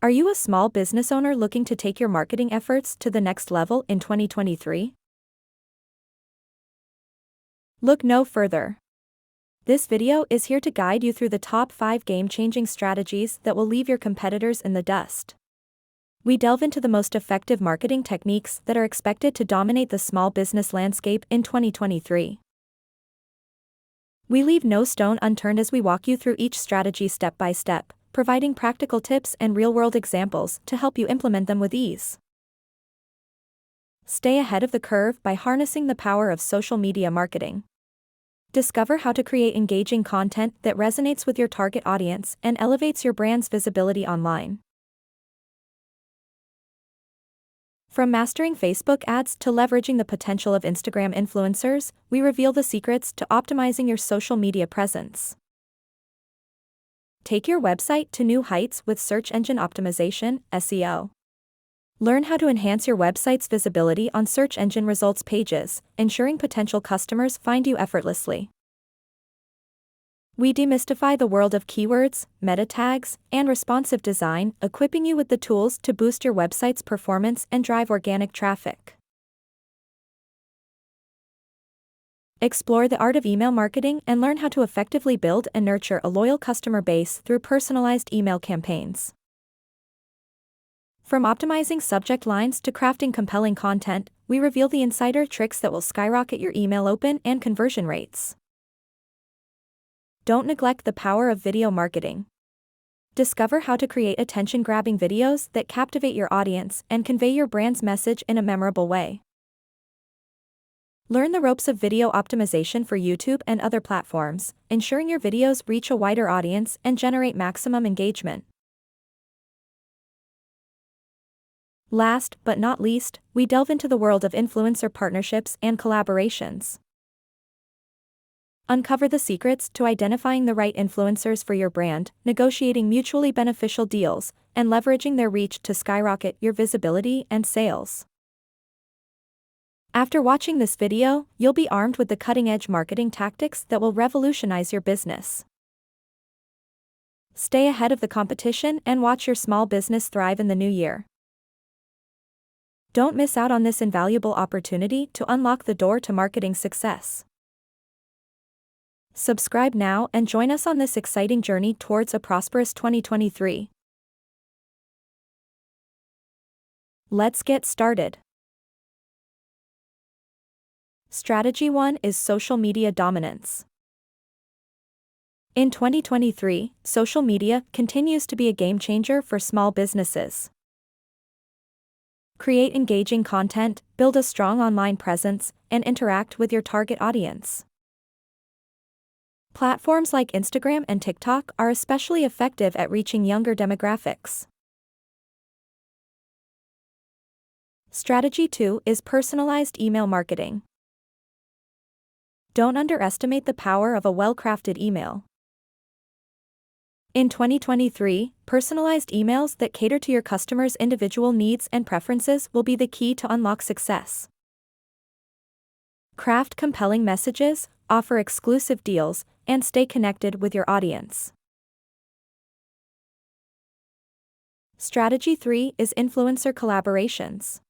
Are you a small business owner looking to take your marketing efforts to the next level in 2023? Look no further. This video is here to guide you through the top 5 game-changing strategies that will leave your competitors in the dust. We delve into the most effective marketing techniques that are expected to dominate the small business landscape in 2023. We leave no stone unturned as we walk you through each strategy step by step, providing practical tips and real-world examples to help you implement them with ease. Stay ahead of the curve by harnessing the power of social media marketing. Discover how to create engaging content that resonates with your target audience and elevates your brand's visibility online. From mastering Facebook ads to leveraging the potential of Instagram influencers, we reveal the secrets to optimizing your social media presence. Take your website to new heights with search engine optimization, SEO. Learn how to enhance your website's visibility on search engine results pages, ensuring potential customers find you effortlessly. We demystify the world of keywords, meta tags, and responsive design, equipping you with the tools to boost your website's performance and drive organic traffic. Explore the art of email marketing and learn how to effectively build and nurture a loyal customer base through personalized email campaigns. From optimizing subject lines to crafting compelling content, we reveal the insider tricks that will skyrocket your email open and conversion rates. Don't neglect the power of video marketing. Discover how to create attention-grabbing videos that captivate your audience and convey your brand's message in a memorable way. Learn the ropes of video optimization for YouTube and other platforms, ensuring your videos reach a wider audience and generate maximum engagement. Last but not least, we delve into the world of influencer partnerships and collaborations. Uncover the secrets to identifying the right influencers for your brand, negotiating mutually beneficial deals, and leveraging their reach to skyrocket your visibility and sales. After watching this video, you'll be armed with the cutting-edge marketing tactics that will revolutionize your business. Stay ahead of the competition and watch your small business thrive in the new year. Don't miss out on this invaluable opportunity to unlock the door to marketing success. Subscribe now and join us on this exciting journey towards a prosperous 2023. Let's get started. Strategy 1 is social media dominance. In 2023, social media continues to be a game changer for small businesses. Create engaging content, build a strong online presence, and interact with your target audience. Platforms like Instagram and TikTok are especially effective at reaching younger demographics. Strategy 2 is personalized email marketing. Don't underestimate the power of a well-crafted email. In 2023, personalized emails that cater to your customers' individual needs and preferences will be the key to unlock success. Craft compelling messages, offer exclusive deals, and stay connected with your audience. Strategy 3 is influencer collaborations.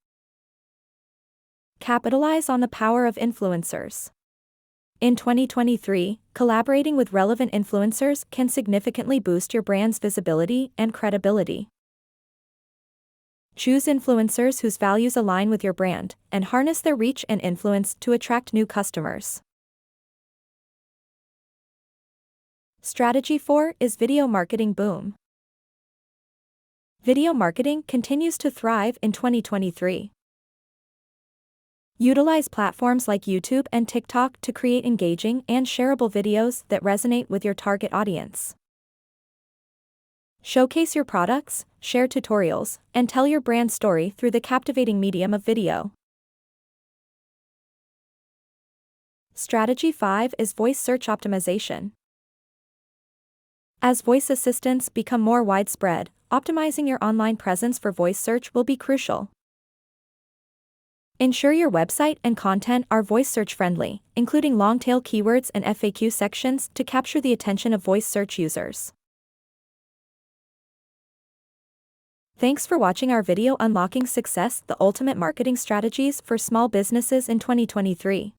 Capitalize on the power of influencers. In 2023, collaborating with relevant influencers can significantly boost your brand's visibility and credibility. Choose influencers whose values align with your brand, and harness their reach and influence to attract new customers. Strategy 4 is video marketing boom. Video marketing continues to thrive in 2023. Utilize platforms like YouTube and TikTok to create engaging and shareable videos that resonate with your target audience. Showcase your products, share tutorials, and tell your brand story through the captivating medium of video. Strategy 5 is voice search optimization. As voice assistants become more widespread, optimizing your online presence for voice search will be crucial. Ensure your website and content are voice search friendly, including long-tail keywords and FAQ sections to capture the attention of voice search users. Thanks for watching our video Unlocking Success, the Ultimate Marketing Strategies for Small Businesses in 2023.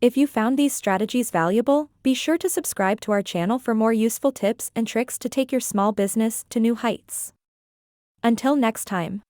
If you found these strategies valuable, be sure to subscribe to our channel for more useful tips and tricks to take your small business to new heights. Until next time.